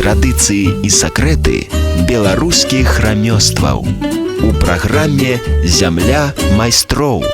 традыцыі і сакрэты беларускіх рамёстваў у праграме «Зямля майстроў».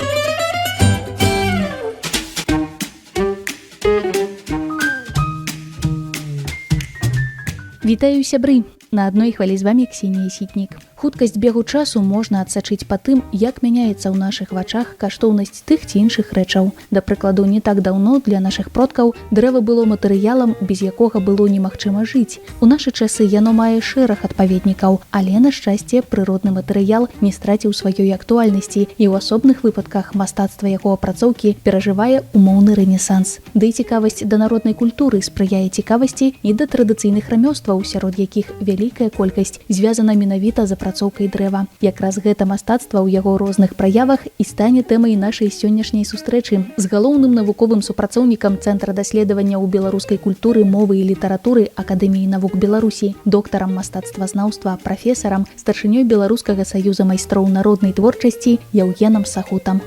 Вітаю, сябры! На адной хвалі з вами Ксенія Сітнік. Хуткасць бегу часу можна адсачыць па тым, як мяняецца ў нашых вачах каштоўнасць тых ці іншых рэчаў. Да прыкладу, не так даўно для нашых продкаў дрэва было матэрыялам, без якога было немагчыма жыць. У нашы часы яно мае шэраг адпаведнікаў, але, на шчасце, прыродны матэрыял не страціў сваёй актуальнасці і ў асобных выпадках мастацтва яго апрацоўкі перажывае умоўны рэнесанс. Ды і цікавасць да народнай культуры спрыяе цікавасці і да традыцыйных рамёстваў, сярод якіх вялікая колькасць звязана менавіта з апрацоўкай дрэва. Якраз гэта мастацтва ў яго розных праявах і стане тэмай нашай сённяшняй сустрэчы з галоўным навуковым супрацоўнікам Цэнтра даследаванняў беларускай культуры, мовы і літаратуры Акадэміі навук Беларусі, доктарам мастацтвазнаўства, прафесарам, старшынёй Беларускага саюза майстроў народнай творчасці Яўгенам Сахутам.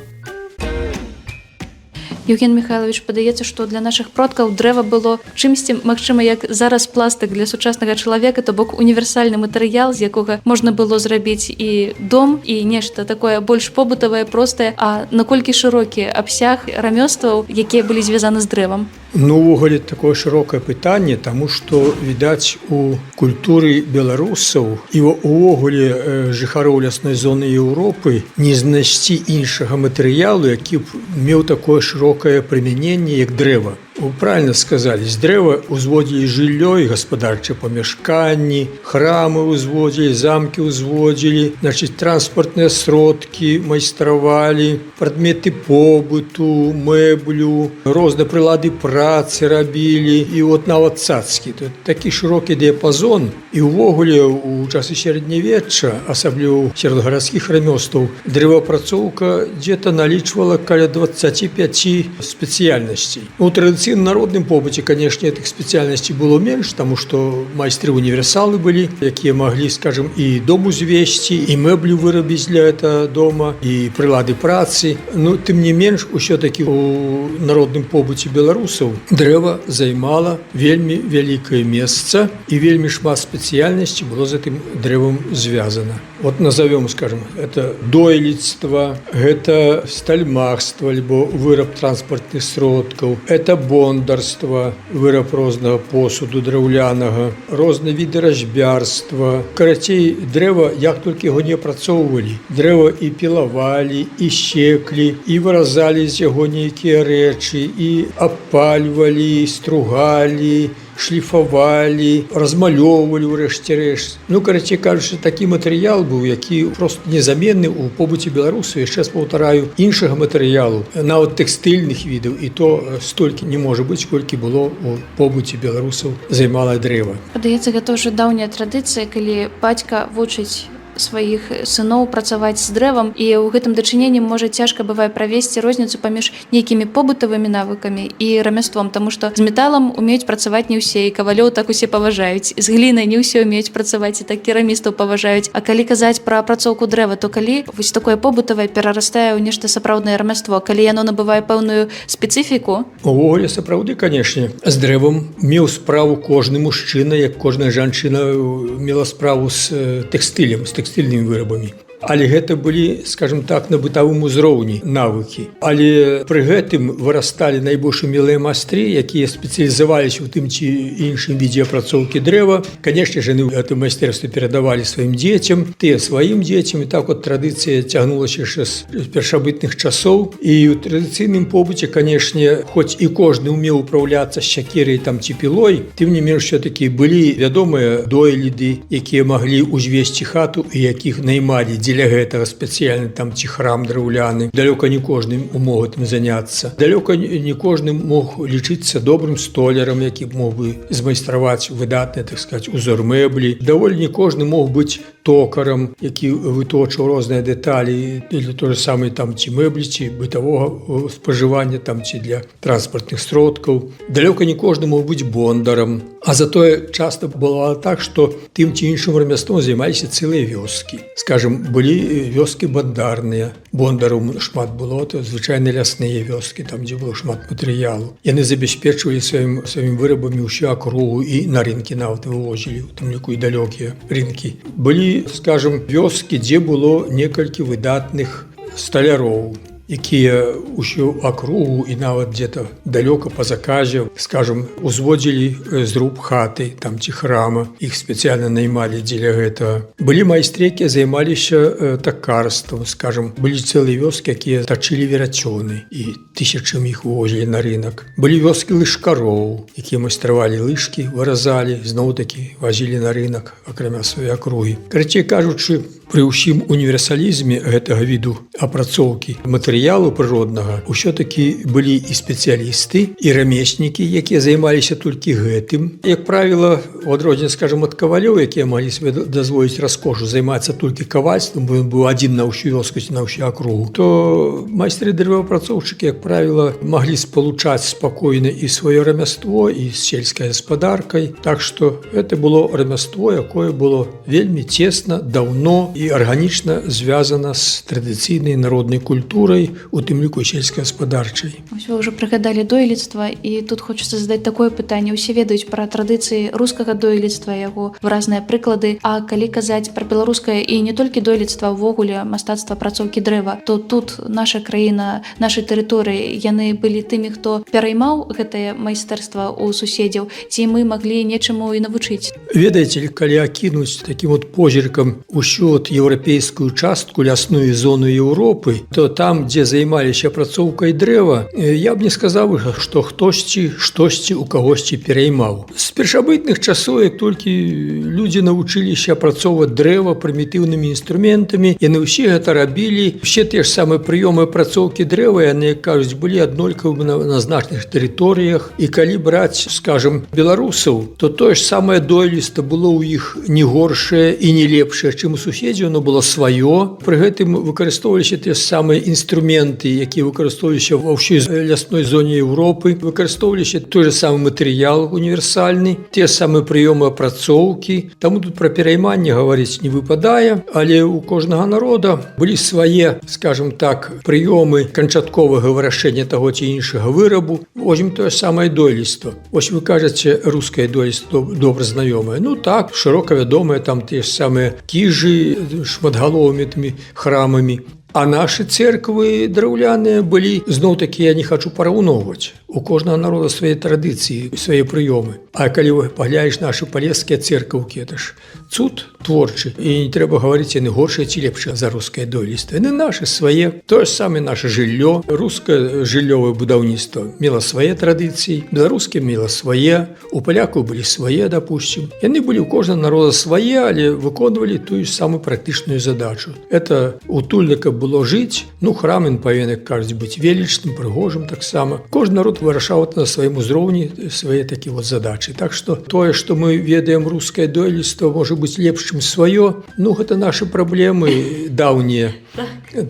Евген Михайлович, падаецца, што для нашых продкаў дрэва было чымсьці, магчыма, як зараз пластык для сучаснага чалавека, то бок універсальны матэрыял, з якога можна было зрабіць і дом, і нешта такое больш побытавае, простае, а наколькі шырокі абсяг рамёстваў, якія былі звязаны з дрэвам? Ну, увогуле, такое шырокае пытанне, таму што, відаць, у культуры беларусаў і увогуле жыхароў лясной зоны Еўропы не знайсці іншага матэрыялу, які б меў такое шырокае прымяненне, як дрэва. Вы правильно сказали, з дрэва узводзілі жыллё і гаспадарчыя памяшканні, храмы узводзілі, замкі узводзілі, значыць, транспартныя сродкі майстравалі, прадметы побыту, мэблю, розныя прылады працы рабілі, і от нават цацкі. Тут такі шырокі дыяпазон, і ўвогуле у часы сярэднявечча, асабліва сярод гарадскіх рамёстваў, дрэваапрацоўка дзе-то налічвала каля 25 спецыяльнасцей. У традыцыйным народным побыце, конечно, этих спецыяльнасцей было менш, таму што майстры-універсалы былі, якія маглі, скажем, і дом узвесці, і мэблю вырабіць для этого дома, і прылады працы. Но, тым не менш, усё-таки у народным побыце беларусаў дрэва займала вельмі вялікае месца, і вельмі шмат спецыяльнасцей было з гэтым дрэвам звязана. Вот назовем, скажем, это дойлідства, гэта стальмахства, альбо выраб транспартных сродкаў, это бондарства, выраб рознага посуду драўлянага, розныя віды разьбярства. Карацей, дрэва, як толькі яго не апрацоўвалі, дрэва і пілавалі, і секлі, і выразалі з яго нейкія рэчы, і апальвалі, стругалі, шліфавалі, размалёўвалі ў рэшце рэшт. Ну, карацей кажучы, такі матэрыял быў, які проста незаменны ў побыце беларусаў. Яшчэ раз паўтараю, іншага матэрыялу, нават тэкстыльных відаў, і то столькі не можа быць, колькі было ў побыце беларусаў займала дрэва. Падаецца, гэта ўжо даўняя традыцыя, калі бацька вучыць сваіх сыноў працаваць з дрэвам, і ў гэтым дачыненні можа цяжка бывае правесці розніцу паміж нейкімі побытавымі навыкамі і рамяством, таму што з металам умеюць працаваць не ўсе, і кавалёў так усе паважаюць, з глінай не ўсе умеюць працаваць, і так керамістаў паважаюць. А калі казаць пра апрацоўку дрэва, то калі вось такое побытавае перарастае ў нешта сапраўднае рамяство, калі яно набывае пэўную спецыфіку? Увогуле, сапраўды, канешне, з дрэвам меў справу кожны мужчына, як кожная жанчына мела справу з тэкстылем, з тэкстыльнымі вырабамі. Але гэта былі, скажем так, на бытавым узроўні навыкі. Але пры гэтым вырасталі найбольш умелыя майстры, якія спецыялізаваліся ў тым ці іншым відзе апрацоўкі дрэва. Канешне ж, яны гэта майстэрства перадавалі сваім дзецям, тыя сваім дзецям, і так от традыцыя цягнулася яшчэ з першабытных часоў. І ў традыцыйным побыце, канешне, хоць і кожны умеў упраўляцца з сякерай там ці пілой, тым не менш все-таки былі вядомыя дойліды, якія маглі узвесці хату і якіх наймалі дзеля гэтага спецыяльна там ці храм драўляны. Далёка не кожны мог гэтым заняцца. Далёка не кожны мог лічыцца добрым столярам, які мог бы змайстраваць выдатны, так сказать, узор мэблі. Даволі не кожны мог быць токарам, які выточваў розныя дэталі для той же самай там ці мэблі, ці бытавога спажывання там ці для транспартных сродкаў. Далёка не кожны мог быць бондарам. А затое часто бывало так, што тым ці іншым рамяством займаліся цэлыя вёскі. Скажам, былі вёскі бандарныя. Бондараў шмат было, то звычайна лясныя вёскі, там, дзе было шмат матэрыялу. Яны забяспечвалі сваімі вырабамі ўсю акругу і на рынкі нават вывозілі, у тым ліку і далёкія рынкі. Былі, скажам, вёскі, дзе было некалькі выдатных сталяроў, якія ўсю акругу і нават дзе-то далёка па заказе, скажам, узводзілі зруб хаты там ці храма, іх спецыяльна наймалі дзеля гэтага. Былі майстры, якія займаліся такарствам, скажам, былі цэлыя вёскі, якія тачылі верацёны і тысячамі іх вывозілі на рынок. Былі вёскі лыжкароў, якія майстравалі лыжкі, выразалі, зноў-такі вазілі на рынок, акрамя сваёй акругі. Карацей кажучы, пры ўсім універсалізме гэтага віду апрацоўкі матэрыялу прыроднага ўсё-такі былі і спецыялісты, і рамеснікі, якія займаліся толькі гэтым. Як правіла, у адрозненне, скажам, ад кавалёў, якія маглі сабе дазволіць раскошу займацца толькі кавальствам, бо ён быў адзін на ўсю вёску ці на ўсю акругу, то майстры дрэваапрацоўшчыкі, як правіла, маглі спалучаць спакойна і сваё рамяство, і з сельскай гаспадаркай. Так што гэта было рамяство, якое было вельмі цесна, даўно і арганічна звязана з традыцыйнай народнай культурай, у тым ліку сельскагаспадарчай. Вы ўжо прыгадалі дойлідства, і тут хочацца задаць такое пытанне. Усе ведаюць пра традыцыі рускага дойлідства, яго выразныя прыклады. А калі казаць пра беларускае і не толькі дойлідства, увогуле мастацтва апрацоўкі дрэва, то тут наша краіна, нашы тэрыторыі, яны былі тымі, хто пераймаў гэтае майстэрства ў суседзяў, ці мы маглі нечаму і навучыць? Ведаеце, калі акінуць такім от позіркам усю еўрапейскую частку, лясную зону Еўропы, то там, дзе займаліся апрацоўкай дрэва, я б не сказаў, што хтосьці штосьці у кагосьці пераймаў. З першабытных часоў, як толькі людзі навучыліся апрацоўваць дрэва прымітыўнымі інструментамі, яны ўсе гэта рабілі. Усе тыя ж самыя прыёмы апрацоўкі дрэва, яны, як кажуць, былі аднолькавымі на значных тэрыторыях. І калі браць, скажам, беларусаў, то тое ж самае дойлідства было ў іх не горшае і не лепшае, чым у суседзяў. Оно было сваё. Пры гэтым выкарыстоўваліся тыя самыя інструменты, якія выкарыстоўваліся ва ўсёй лясной зоне Еўропы. Выкарыстоўваліся той же самы матэрыял універсальны, тыя самыя прыёмы апрацоўкі. Таму тут пра перайманне гаварыць не выпадае, але ў кожнага народа былі свае, скажем так, прыёмы канчатковага вырашэння таго ці іншага вырабу. Возьмем тое самае дойлідства. Вось вы кажаце, рускае дойлідства добра знаёмае. Ну так, шырока вядомае, там тыя ж самыя кіжы, шматгаловымі тымі храмамі. А нашы церквы драўляныя былі, зноў-такі я не хачу параўноўваць. У кожнага народа свае традыцыі, свае прыёмы. А калі вы паглядзіш нашы палескія церкаўкі, это ж цуд творчы. І не трэба гаварыць, яны горшыя ці лепшыя за рускае дойлідства. Яны нашы свае. Тое ж самае наша жыллё. Рускае жыллёвае будаўніцтва мела свае традыцыі, беларускае мела свае, у палякаў былі свае, дапусцім. Яны былі ў кожнага народа свае, але выконвалі тую самую практычную задачу. Это утульна, каб было жыць. Ну, храм ён павінен, як кажуць, быць велічным, прыгожым таксама. Кожны народ вырашаў на сваім узроўні свае такія вот задачы. Так што тое, што мы ведаем рускае дойлідства, можа быць лепш, чым сваё, ну, гэта нашы праблемы даўнія.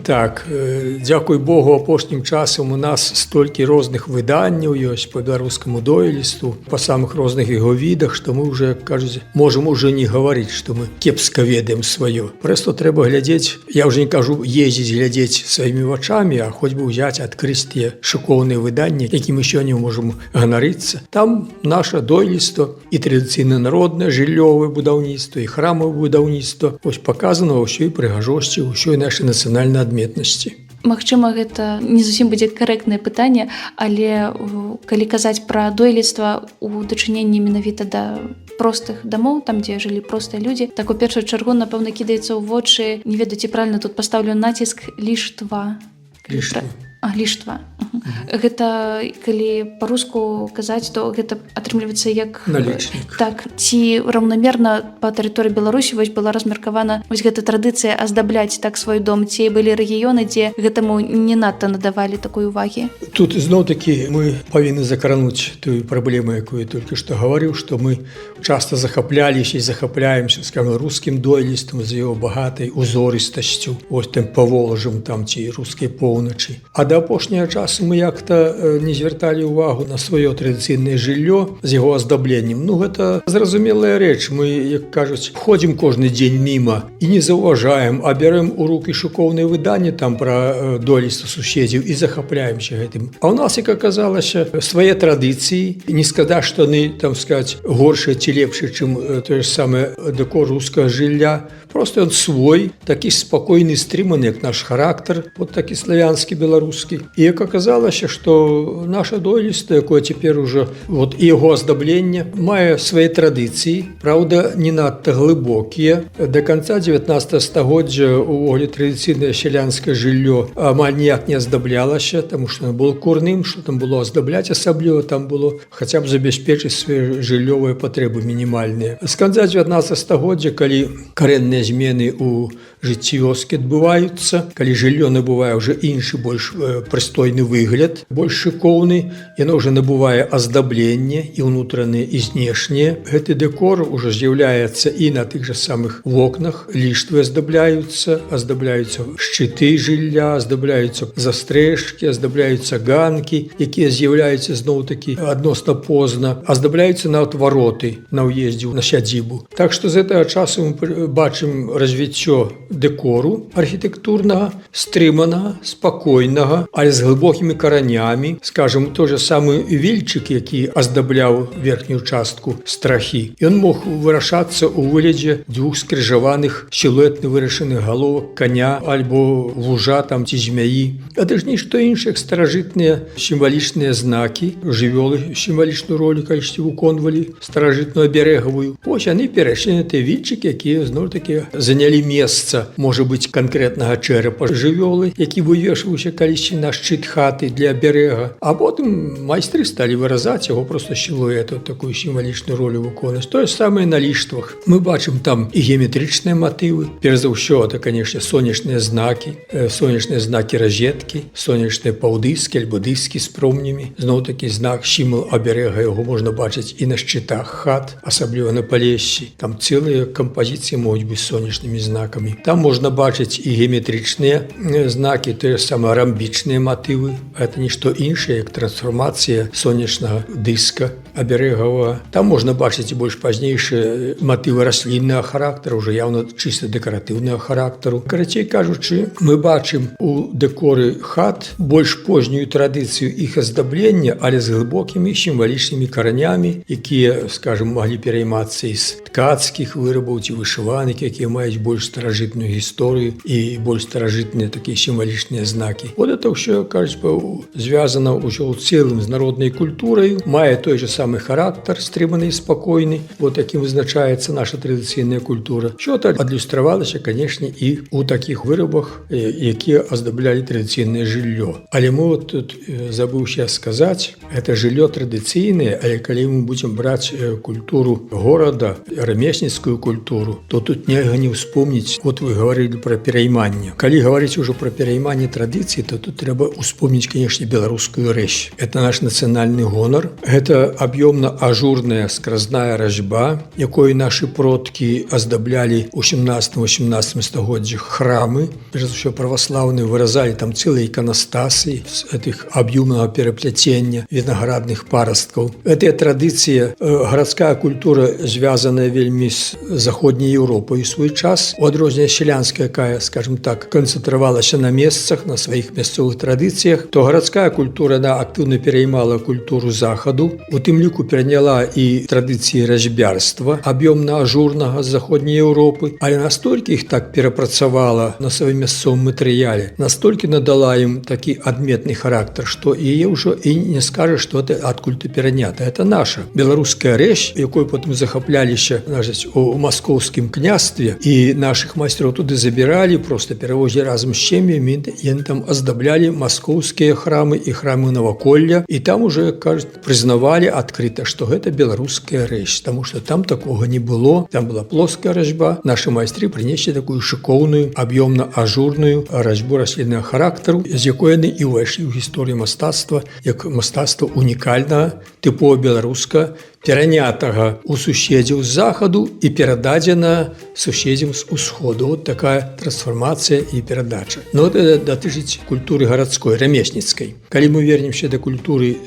Так, дзякуй Богу, апошнім часам у нас столькі розных выданняў ёсць па беларускаму дойлідству, па самых розных яго відах, што мы ўжо, кажуць, можам уже не гаварыць, што мы кепска ведаем сваё. Проста трэба глядзець, я ўжо не кажу ездзіць глядзець сваімі вачамі, а хоць бы ўзяць, адкрыць тыя шыкоўныя выданні, якімі сёння можам ганарыцца. Там наша дойлідства і традыцыйна народнае жыллёвае будаўніцтва, і храмавае будаўніцтва вось паказана ва ўсёй прыгажосці, ўсёй нашай нацыянальнай адметнасці. Магчыма, гэта не зусім будзе карэктнае пытанне, але калі казаць пра дойлідства у дачыненні менавіта да простых дамоў, там, дзе жылі простыя людзі, так у першую чаргу, напэўна, кідаецца ў вочы, не ведаю, ці правільна тут пастаўлю націск, ліштва. Ліштва. Гэта, калі па-руску казаць, то гэта атрымліваецца як налічнік. Так, ці раўнамерна па тэрыторыі Беларусі вось была размеркавана вось гэта традыцыя аздабляць так свой дом, ці былі рэгіёны, дзе гэтаму не надта надавалі такой увагі? Тут зноў-такі мы павінны закрануць тую праблему, якую я толькі што гаварыў, што мы часта захапляліся і захапляемся, скажем, рускім дойлідствам з яго багатай узорыстасцю, ось тым Паволжам там ці рускай поўначы. А да апошняга часу мы як-то не звярталі ўвагу на сваё традыцыйнае жыллё з яго аздабленнем. Ну, гэта зразумелая рэч. Мы, як кажуць, ходзім кожны дзень міма і не заўважаем, а бярэм у рукі шыкоўныя выданні там пра дойлідства суседзяў і захапляемся гэтым. А ў нас, як аказалася, свае традыцыі. Не сказаць, што яны, там сказаць, горшыя ці лепшыя, чым тое ж самае дэкор рускага жылля. Просто ён свой, такі спакойны, стрыманы, як наш характар, вот такі славянскі, беларускі. І як аказалася, што наша дойлідства, якое цяпер ужо вот і яго аздабленне, мае свае традыцыі, праўда, не надта глыбокія. Да канца 19 стагоддзя увогуле традыцыйнае сялянскае жыллё амаль ніяк не аздаблялася, таму што оно было курным, што там было аздабляць асабліва, там было хаця б забяспечыць свае жыллёвыя патрэбы мінімальныя. З канца 19 стагоддзя, калі карэнныя змены ў жыцці вёскі адбываюцца, калі жыллё набывае ўжо іншы, больш прыстойны выгляд, больш шыкоўны, яно ўжо набывае аздабленне і ўнутранае, і знешняе. Гэты дэкор ўжо з'яўляецца і на тых жа самых вокнах, ліштвы аздабляюцца шчыты жылля, аздабляюцца застрэшкі, аздабляюцца ганкі, якія з'яўляюцца зноў-такі адносна позна, аздабляюцца нават вароты на ўездзе на сядзібу. Так што з гэтага часу мы бачым развіццё дэкору архітэктурнага, стрыманага, спакойнага, але з глыбокімі каранямі. Скажам, той жа самы вільчык, які аздабляў верхнюю частку страхі. Ён мог вырашацца ў выглядзе дзвюх скрыжаваных сілуэтна вырашаных галовак каня альбо вужа там ці змяі. Гэта ж нішто іншае, як старажытныя сімвалічныя знакі, жывёлы сімвалічную ролю калісьці выконвалі, старажытную аберэгавую. Вось яны перайшлі на тыя вільчыкі, якія зноў-такі занялі месца, можа быць, канкрэтнага чэрапа жывёлы, які вывешваўся калісьці на шчыт хаты для аберэга. А потым майстры сталі выразаць яго проста сілуэту, такую сімвалічную ролю выконваць. Тое самае на ліштвах. Мы бачым там і геаметрычныя матывы. Перш за ўсё, это, канешне, сонечныя знакі розеткі, сонечныя паўдыскі альбо дыскі з промнямі. Зноў-такі знак, сімвал аберэга, яго можна бачыць і на шчытах хат, асабліва на Палессі. Там цэлыя кампазіцыі могуць быць сонечнымі знакамі. Там можна бачыць і геаметрычныя знакі, тое самае рамбічныя матывы. Гэта нішто іншае, як трансфармацыя сонечнага дыска аберэгавага. Там можна бачыць і больш пазнейшыя матывы расліннага характару, уже явно чыста дэкаратыўнага характару. Карацей кажучы, мы бачым у дэкоры хат больш познюю традыцыю іх аздаблення, але з глыбокімі сімвалічнымі каранямі, якія, скажем, маглі пераймацца з ткацкіх вырабаў ці вышыванак, якія маюць больш старажытную гісторыю і больш старажытныя такія сімвалічныя знакі. Вот это ўсё, кажуць, звязана ўсё ў цэлым з народнай культурай, мае той же самы характар, стрыманы і спакойны, вот якім вызначаецца наша традыцыйная культура. Що-то адлюстравалася, канешне, і ў такіх вырабах, якія аздаблялі традыцыйнае жыллё. Але мы вот тут забыўся сказаць, это жыллё традыцыйнае, але калі мы будзем браць культуру горада, рамесніцкую культуру, то тут нельга не ўспомніць, вот вы гаварылі пра перайманне. Калі гаварыць ужо пра перайманне традыцыі, то тут трэба ўспомніць, канешне, беларускую рэч. Это наш нацыянальны гонар. Гэта аб'ёмна-ажурная скразная разьба, якой нашы продкі аздаблялі ў 17-18 стагоддзях храмы. Перш за ўсё праваслаўныя выразалі там цэлыя іканастасы з гэтых аб'ёмнага пераплецення вінаградных парасткаў. Гэтая традыцыя, гарадская культура звязаная вельмі з заходняй Еўропай у свой час. У адрозненне сялянская, якая, скажем так, канцэнтравалася на месцах, на сваіх мясцовых традыцыях, то гарадская культура, она актыўна пераймала культуру захаду, у тым ліку пераняла і традыцыі разьбярства аб'ёмна-ажурнага з заходняй Еўропы, але настолькі іх так перапрацавала на сваім мясцовым матэрыяле, настолькі надала ім такі адметны характар, што яе ўжо і не скажа, што это адкуль-то перанята. Это наша беларуская рэч, якой потым захапляліся, значыць, у маскоўскім княстве, і нашых майстроў туды забіралі, проста перавозілі разам з сем'ямі, яны там аздаблялі маскоўскія храмы і храмы наваколля, і там уже, кажуць, прызнавалі адкрыта, што гэта беларуская рэч, таму што там такога не было, там была плоская разьба. Нашы майстры прынеслі такую шыкоўную, аб'ёмна-ажурную разьбу расліннага характару, з якой яны і ўвайшлі ў гісторыю мастацтва, як мастацтва унікальнага, тыпова беларуска, перанятага у суседзяў з захаду і перададзена суседзям з усходу. Вот такая трансфармацыя і перадача. Но это датычыць культуры гарадской, рамесніцкай. Калі мы вернемся да культуры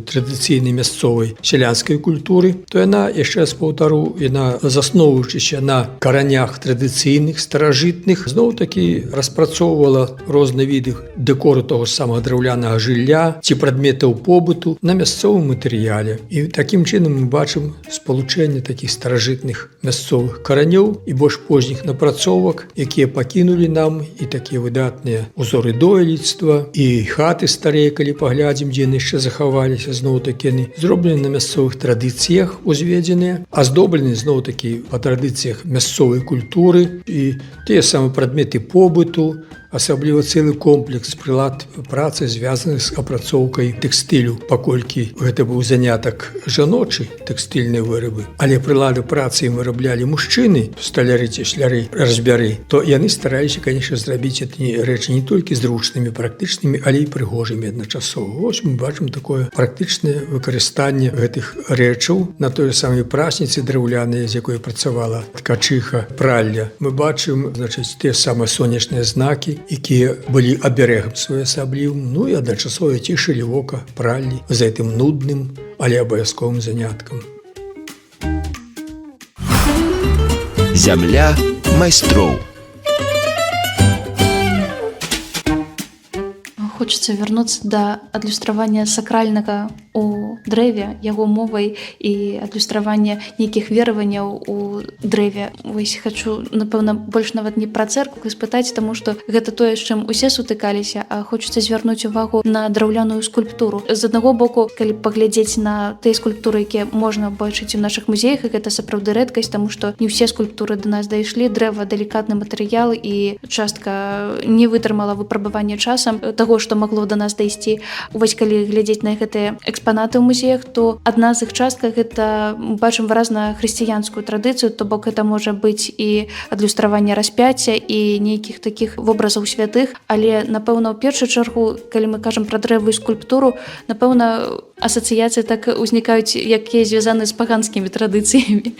традыцыйнай мясцовай сялянскай культуры, то яна, яшчэ раз паўтару, яна, засноўваючыся на каранях традыцыйных, старажытных, зноў-такі распрацоўвала розныя віды дэкору того ж самага драўлянага жылля ці прадметаў побыту на мясцовым матэрыяле. І такім чынам мы бачым спалучэнне такіх старажытных мясцовых каранёў і больш позніх напрацовак, якія пакінулі нам і такія выдатныя узоры дойлідства, і хаты старыя, калі паглядзім, дзе яны яшчэ захаваліся, зноў-такі яны зроблены на мясцовых традыцыях узведзеныя, аздоблены зноў-такі па традыцыях мясцовай культуры, і тыя самыя прадметы побыту, асабліва цэлы комплекс прылад працы, звязаных з апрацоўкай тэкстылю, паколькі гэта быў занятак жаночы, тэкстыльныя вырабы, але прылады працы ім выраблялі мужчыны, сталяры, цесляры, разьбяры, то яны стараліся, канешне, зрабіць гэтыя рэчы не толькі зручнымі, практычнымі, але і прыгожымі адначасова. Вось мы бачым такое практычнае выкарыстанне гэтых рэчаў на той самай прасніцы драўлянай, з якой працавала ткачыха, пралля. Мы бачым, значыць, тыя самыя сонечныя знакі, якія былі аберэгам своеасаблівым, ну і адначасова цішылі вока праллі за гэтым нудным, але абавязковым заняткам. Зямля майстроў. Хочется вернуться до адлюстравання сакральнага у дрэве, яго мовай і адлюстравання нейкіх вераванняў у дрэве. Вось хочу, напэўна, больш нават не пра цэркву спытаць, таму што гэта тое, з чым усе сутыкаліся, а хочацца звярнуць увагу на драўляную скульптуру. З аднаго боку, калі паглядзець на тыя скульптуры, якія можна бачыць у нашых музеях, і гэта сапраўды рэдкасць, таму што не ўсе скульптуры да нас дайшлі. Дрэва далікатны матэрыял, і частка не вытрымала выпрабавання часам таго, што магло да нас дайсці. Вось калі глядзець на гэтыя экспанаты ў музеях, то адна з іх частках гэта бачым выразна хрысціянскую традыцыю, то бок гэта можа быць і адлюстраванне распяцця і нейкіх такіх вобразаў святых, але напэўна ў першую чаргу, калі мы кажам пра дрэву і скульптуру, напэўна асацыяцыі так узнікаюць, якія звязаны з паганскімі традыцыямі.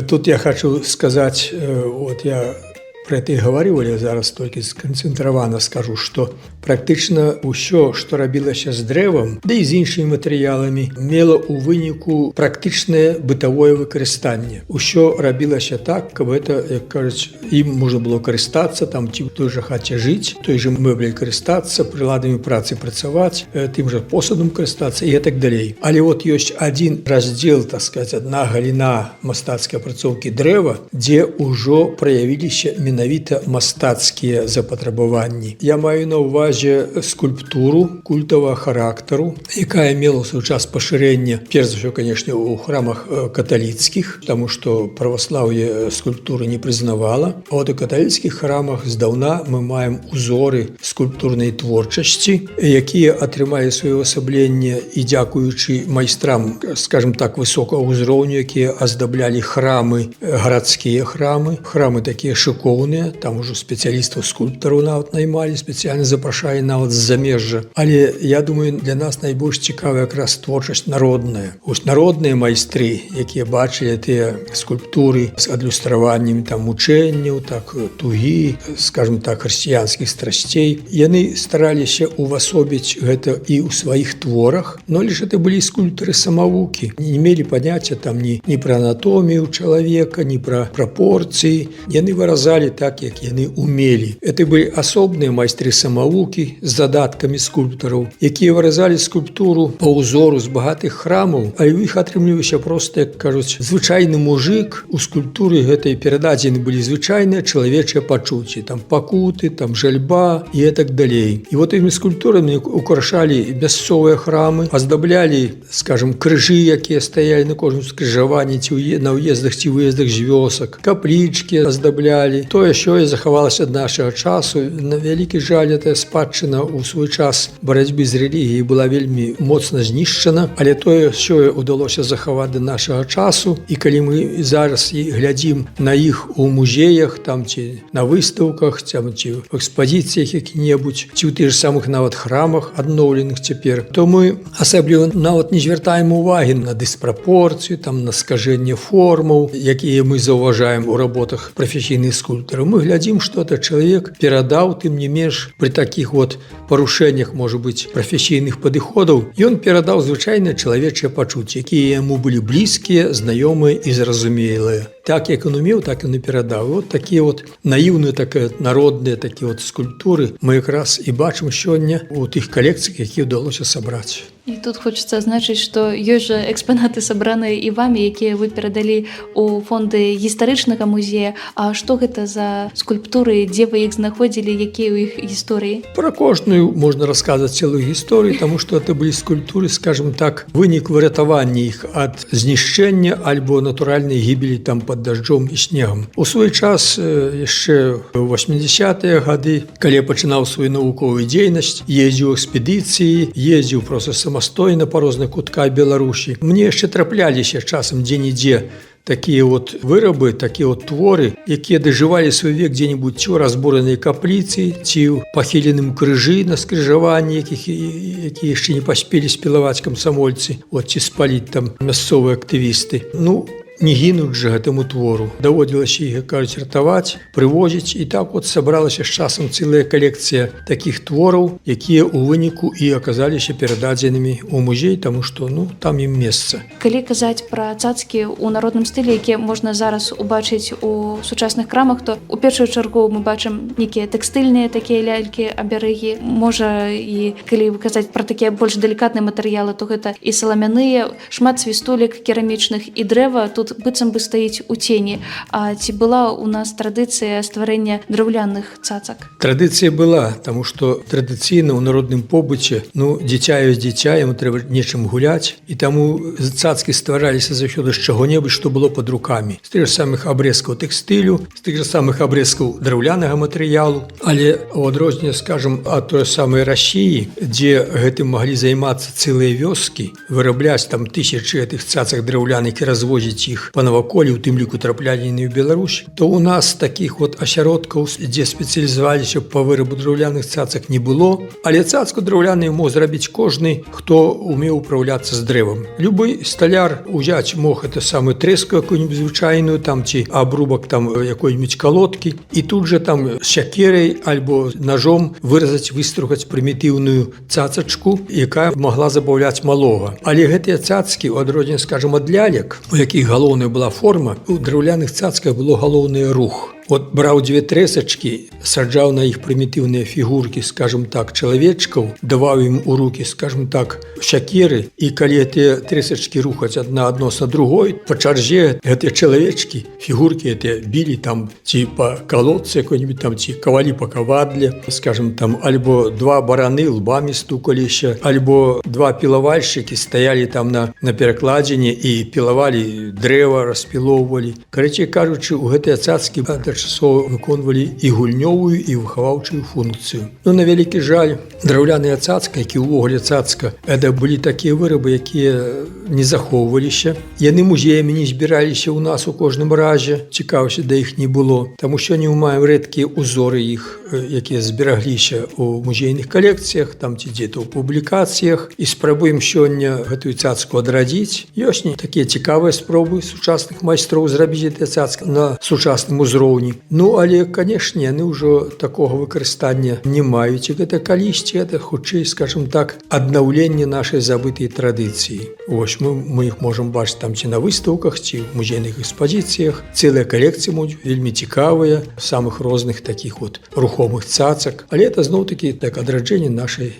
Тут я хочу сказаць, вот я про это і гаварыў, але зараз толькі сканцэнтравана скажу, што практычна ўсё, што рабілася з дрэвам, да і з іншымі матэрыяламі, мела ў выніку практычнае бытавое выкарыстанне. Усё рабілася так, каб гэта, як кажуць, ім можна было карыстацца, там ці ў той жа хаце жыць, той жа мэбляй карыстацца, прыладамі працы працаваць, тым жа посудам карыстацца і так далей. Але вот ёсць адзін раздзел, так сказаць, адна галіна мастацкай апрацоўкі дрэва, дзе ўжо праявіліся менавіта мастацкія запатрабаванні. Я маю на ўвазе скульптуру культавага характару, якая мела ў свой час пашырэнне, перш за ўсё, канешне, у храмах каталіцкіх, таму што праваслаўе скульптуры не прызнавала. А от у каталіцкіх храмах здаўна мы маем узоры скульптурнай творчасці, якія атрымалі сваё асабленне і дзякуючы майстрам, скажем так, высокага ўзроўню, якія аздаблялі храмы, гарадскія храмы такія шыкоўныя, там ужо спецыялістаў скульптараў нават наймалі, спецыяльна запрашалі нават з замежжа. Але я думаю, для нас найбольш цікава якраз творчасць народная. Вось народныя майстры, якія бачылі тыя скульптуры з адлюстраваннем там мучэнняў, так тугі, скажем так, хрысціянскіх страсцей, яны стараліся увасобіць гэта і ў сваіх творах, но лишь это былі скульптары-самавукі. Не мелі паняцця там ні пра анатомію чалавека, ні пра прапорцыі. Яны выразалі так, як яны умелі. Это былі асобныя майстры-самавукі з задаткамі скульптараў, якія выразалі скульптуру па ўзору з багатых храмаў, а ў іх атрымліваўся проста, як кажуць, звычайны мужик. У скульптуры гэтай перададзены былі звычайныя чалавечыя пачуцці, там пакуты, там жальба і так далей. І вот імі скульптурамі украшалі мясцовыя храмы, аздаблялі, скажем, крыжы, якія стаялі на кожным скрыжаванні ці на ўездах ці выездах з вёсак, каплічкі аздаблялі, то тое-сёе захавалася ад нашага часу. На вялікі жаль, гэтая спадчына ў свой час барацьбы з рэлігіяй была вельмі моцна знішчана, але тое-сёе ўдалося захаваць да нашага часу. І калі мы зараз глядзім на іх у музеях, там ці на выстаўках, ці ў экспазіцыях які-небудзь, ці ў тых же самых нават храмах адноўленых цяпер, то мы асабліва нават не звяртаем увагі на дыспрапорцыю, там на скажэнне формаў, якія мы заўважаем у работах прафесійных скульптараў. Мы глядзім, што это чалавек перадаў, тым не менш, пры такіх парушэннях, можа быць, прафесійных падыходаў, ён перадаў звычайныя чалавечыя пачуцці, якія яму былі блізкія, знаёмыя і зразумелыя. Так, як ён умеў, так ён і перадаў. Такія наіўныя, народныя такія скульптуры мы якраз і бачым сёння у тых калекцыях, якія ўдалося сабраць. І тут хочацца адзначыць, што ёсць жа экспанаты сабраныя і вамі, якія вы перадалі ў фонды гістарычнага музея. А што гэта за скульптуры, дзе вы іх знаходзілі, якія ў іх гісторыі? Пра кожную можна расказаць цэлую гісторыю, таму што это былі скульптуры, скажем так, вынік выратавання іх ад знішчэння альбо натуральнай гібелі там пад дажджом і снегам. У свой час, яшчэ ў 80-е гады, калі я пачынаў сваю навуковую дзейнасць, ездзіў у экспедыцыі, ездзіў проста самастойна па розных кутках Беларусі. Мне яшчэ трапляліся часам дзе-нідзе такія вырабы, такія творы, якія дажывалі свой век дзе-небудзь ці ў разбуранай капліцы, ці ў пахіленым крыжы на скрыжаванні, якія яшчэ не паспелі спілаваць камсамольцы, ці спаліць там мясцовыя актывісты. Не гінуць жа гэтаму твору. Даводзілася іх, кажуць, ратаваць, прывозіць. І так сабралася з часам цэлая калекцыя такіх твораў, якія ў выніку і аказаліся перададзенымі ў музей, таму што там ім месца. Калі казаць пра цацкі ў народным стылі, якія можна зараз убачыць у сучасных крамах, то у першую чаргу мы бачым нейкія тэкстыльныя такія лялькі, аберэгі. Можа, і калі казаць пра такія больш далікатныя матэрыялы, то гэта і саламяныя, шмат свістулек керамічных і дрэва тут быццам бы стаіць у цені. А ці была у нас традыцыя стварэння драўляных цацак? Традыцыя была, таму што традыцыйна ў народным побыце, дзіця ёсць дзіця, яму трэба нечым гуляць, і таму цацкі ствараліся заўсёды з чаго-небудзь, што было пад рукамі. З тых жа самых абрэзкаў тэкстылю, з тых жа самых абрэзкаў драўлянага матэрыялу. Але у адрозненне, скажам, ад той самай Расіі, дзе гэтым маглі займацца цэлыя вёскі, вырабляць там тысячы гэтых цацак драўляных і развозіць іх па наваколлі, у тым ліку траплялі яны ў Беларусь, то у нас такіх асяродкаў, дзе спецыялізаваліся па вырабу драўляных цацак, не было. Але цацку драўляную мог зрабіць кожны, хто умеў управляцца з дрэвам. Любы сталяр узяць мог самую трэску якую-нибудь звычайную, там ці абрубак там якой-нибудь колодкі, і тут же там сякерай альбо ножом выразаць, выстругаць прымітыўную цацачку, якая магла забаўляць малога. Але гэтыя цацкі, у адрозненне, скажам, ад лялек, у якіх галоўная была форма, у драўляных цацках было галоўны рух. Браў дзве трэсачкі, саджаў на іх прымітыўныя фігуркі, скажем так, чалавечкаў, даваў ім у рукі, скажем так, сякеры, і калі гэтыя трэсачкі рухаць адна адносна другой, па чарзе гэтыя чалавечкі, фігуркі гэтыя білі там ці па калодцы якой-нибудь там, ці кавалі па кавадле, скажем там, альбо два бараны лбамі стукаліся, альбо два пілавальшчыкі стаялі там на перакладзіне і пілавалі дрэва, распілоўвалі. Карацей кажучы, у гэтыя цацкі часоў выконвалі і гульнёвую, і выхаваўчую функцыю. На вялікі жаль, драўляная цацка, які ўвогуле цацка, гэта былі такія вырабы, якія не захоўваліся. Яны музеямі не збіраліся ў нас у кожным разе, цікавасці да іх не было. Таму сёння мы маем рэдкія узоры іх, якія зберагліся ў музейных калекцыях, там ці дзе-то ў публікацыях, і спрабуем сёння гэтую цацку адрадзіць. Ёсць такія цікавыя спробы сучасных майстроў зрабіць гэтыя цацкі на сучасным узроўні. Але, канешне, яны ўжо такога выкарыстання не маюць. І гэта калісьці, гэта хутчэй, скажем так, аднаўленне нашай забытай традыцыі. Мы іх можам бачыць там ці на выстаўках, ці ў музейных экспазіцыях. Цэлыя калекцыі вельмі цікавыя, самых розных такіх рухомых цацак. Але это зноў-такі адраджэнне нашай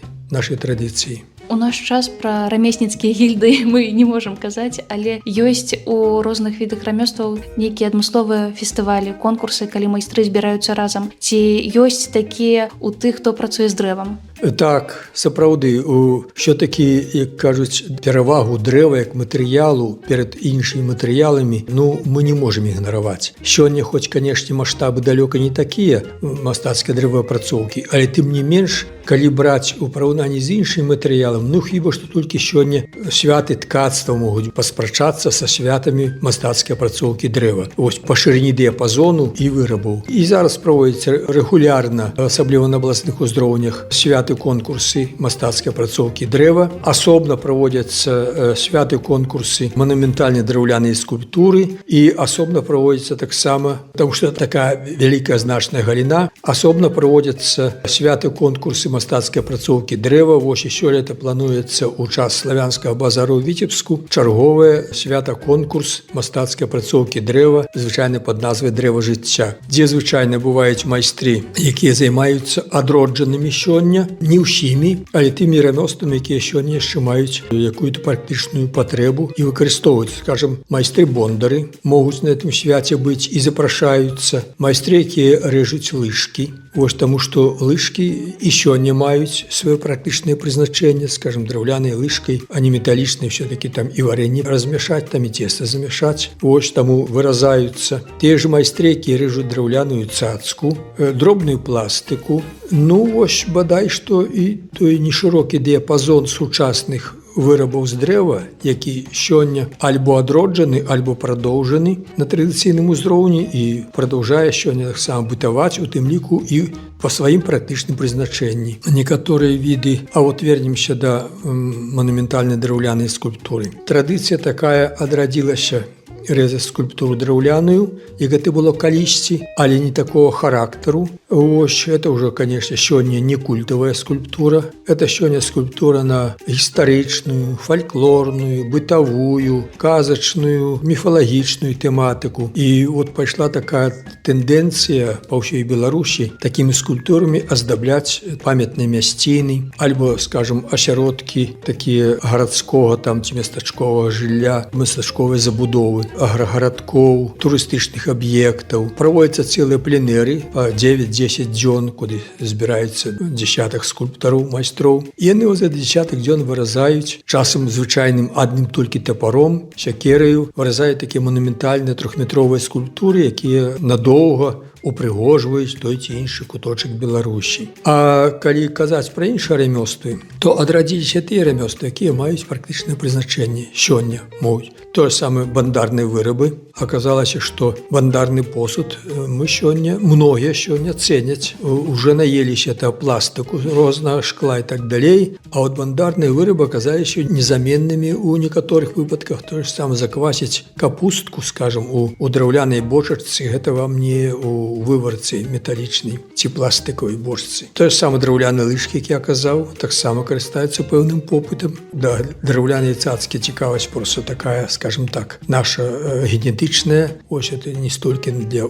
традыцыі. У наш час пра рамесніцкія гільды мы не можам казаць, але ёсць у розных відах рамёстваў нейкія адмысловыя фестывалі, конкурсы, калі майстры збіраюцца разам. Ці ёсць такія ў тых, хто працуе з дрэвам? Так, сапраўды, ўсё-такі, як кажуць, перавагу дрэва як матэрыялу перад іншымі матэрыяламі, мы не можам ігнараваць. Сёння, хоць, канешне, маштабы далёка не такія мастацкай дрэваапрацоўкі, але тым не менш, калі браць у параўнанні з іншым матэрыялам, хіба што толькі сёння святы ткацтва могуць паспрачацца са святамі мастацкай апрацоўкі дрэва. Вось па шырыні дыяпазону і вырабаў. І зараз праводзяцца рэгулярна, асабліва на абласных узроўнях, святы конкурсы мастацкай апрацоўкі дрэва. Асобна праводзяцца святы конкурсы манументальнай драўлянай скульптуры і асобна праводзяцца таксама, таму што такая вялікая значная галіна, асобна праводзяцца святы конкурсы мастацкай апрацоўкі дрэва. Вось і сёлета плануецца ў час славянскага базару ў Віцебску чарговае свята-конкурс мастацкай апрацоўкі дрэва, звычайна пад назвай «Дрэва жыцця», дзе звычайна бываюць майстры, якія займаюцца адроджанымі сёння, не ўсімі, але тымі рамёствамі, якія сёння яшчэ маюць якую-то практычную патрэбу і выкарыстоўваюць. Скажам, майстры-бондары могуць на гэтым свяце быць і запрашаюцца, майстры, якія рэжуць лыжкі. Вось таму, што лыжкі і сёння маюць сваё практычнае прызначэнне, скажам, драўлянай лыжкай, а не металічнай, все-таки там і варэнне размяшаць, там і цеста замяшаць. Вось таму выразаюцца тыя ж майстры, якія рэжуць драўляную цацку, дробную пластыку. Вось бадай што і той нешырокі дыяпазон сучасных вырабаў з дрэва, які сёння альбо адроджаны, альбо прадоўжаны на традыцыйным узроўні і прадаўжае сёння таксама бытаваць, у тым ліку і па сваім практычным прызначэнні. Некаторыя віды, а вот вернемся да манументальнай драўлянай скульптуры. Традыцыя такая адрадзілася рэзаць скульптуру драўляную, як гэта было калісьці, але не такого характару. Вось, это ўжо, канешне, сёння не культавая скульптура. Это сёння скульптура на гістарычную, фальклорную, бытавую, казачную, міфалагічную тэматыку. І вот пайшла такая тэндэнцыя па ўсёй Беларусі такімі скульптурамі аздабляць памятныя мясціны, альбо, скажам, асяродкі такія гарадскога там ці местачковага жылля, местачковай забудовы, аграгарадкоў, турыстычных аб'ектаў. Праводзяцца цэлыя пленэры па 9-10 дзён, куды збіраюцца дзясятак скульптараў, майстроў. І яны за дзясятак дзён выразаюць, часам звычайным адным толькі тапаром, сякераю, выразаюць такія манументальныя трохметровыя скульптуры, якія надоўга упрыгожваюць той ці іншы куточак Беларусі. А калі казаць пра іншыя рамёствы, то адрадзіліся тыя рамёствы, якія маюць практычнае прызначэнне сёння могуць. Тое самае бандарныя вырабы. Аказалася, што бандарны посуд мы сёння, многія сёння цэняць, уже наеліся пластыку рознага шкла і так далей, а от бандарныя вырабы аказаліся незаменнымі ў некаторых выпадках. Тое ж самае заквасіць капустку, скажам, у драўлянай бочачцы, гэта вам не у выварцы металічнай ці пластыкавай бочцы. Тое ж самае драўляныя лыжкі, як я казаў, таксама карыстаюцца пэўным попытам. Да драўлянай цацкі цікавасць проста такая, скажем так, наша генетычная. Ось это не столькі для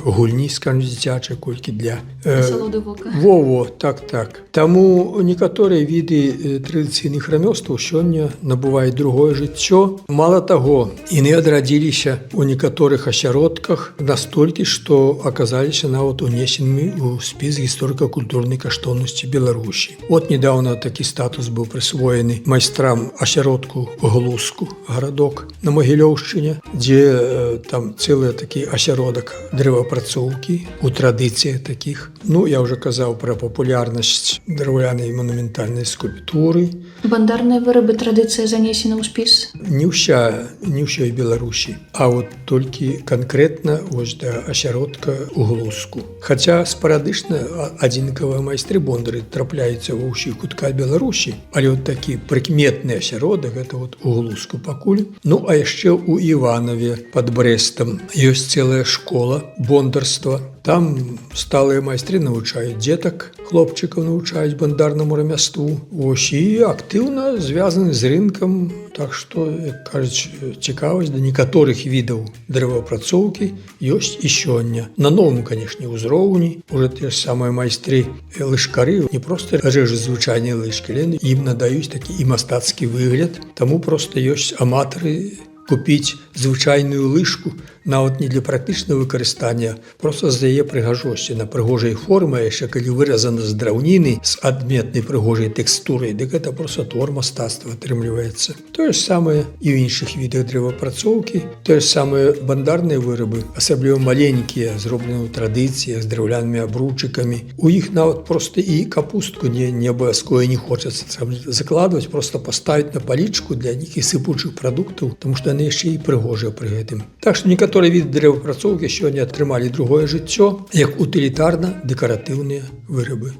гульні, скажем, дзіцячай, колькі для асалоды вока. Во, так. Таму некаторыя віды традыцыйных рамёстваў сёння набываюць другое жыццё. Мала таго, яны адрадзіліся ў некаторых асяродках настолькі, што аказаліся нават унесенымі ў спіс гісторыка-культурнай каштоўнасці Беларусі. От недавно такі статус быў прысвоены майстрам асяродку Глузку, гарадок на Магілёўшчыне, дзе там цэлы такі асяродак дрэваапрацоўкі у традыцыях такіх. Я ўжо казаў пра папулярнасць драўлянай манументальнай скульптуры. Бандарныя вырабы традыцыя занесена ў спіс? Не ўсёй Беларусі, а вот толькі канкрэтна вось да асяродка у Глузку. Хаця спарадычна адзінкавыя майстры-бондары трапляюцца ва ўсіх кутках Беларусі, але вот такі прыкметны асяродак гэта вот у Глузку пакуль. А яшчэ ў Іванове пад Брэстам ёсць цэлая школа бондарства. Там сталыя майстры навучаюць дзетак, хлопчыкаў навучаюць бандарнаму рамяству. Вось і актыўна звязаны з рынкам. Так што, як кажуць, цікавасць да некаторых відаў дрэваапрацоўкі ёсць і сёння. На новым, канешне, узроўні. Уже тыя ж самыя майстры-лыжкары не проста рэжуць звычайныя лыжкі, але ім надаюць такі і мастацкі выгляд. Таму проста ёсць аматары купіць звычайную лыжку, нават не для практычнага выкарыстання, просто з яе прыгажосці на прыгожай форме, яшчэ калі выразана з драўніны з адметнай прыгожай тэкстурай, дык гэта просто твор мастацтва атрымліваецца. Тое ж самае і ў іншых відах дрэваапрацоўкі, тое ж самае бандарныя вырабы, асабліва маленькія, зробленыя ў традыцыях з драўлянымі абручыкамі. У іх нават просто і капустку не абавязкова не хочацца закладваць, просто паставіць на палічку для нейкіх сыпучых прадуктаў, тому што яны яшчэ і прыгожыя пры гэтым. Так што некаторыя віды дрэваапрацоўкі сёння атрымалі другое жыццё, як утылітарна-дэкаратыўныя вырабы.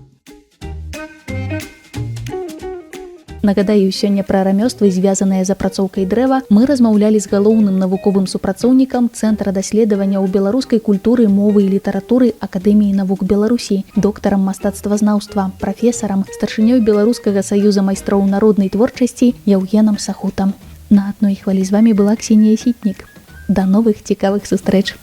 Нагадаю, сёння пра рамёствы, звязаныя з апрацоўкай дрэва, мы размаўлялі з галоўным навуковым супрацоўнікам Цэнтра даследаванняў беларускай культуры, мовы і літаратуры Акадэміі навук Беларусі, доктарам мастацтвазнаўства, прафесарам, старшынёй Беларускага саюза майстроў народнай творчасці Яўгенам Сахутам. На адной хвалі з вамі была Ксенія Сітнік. Да новых цікавых сустрэч!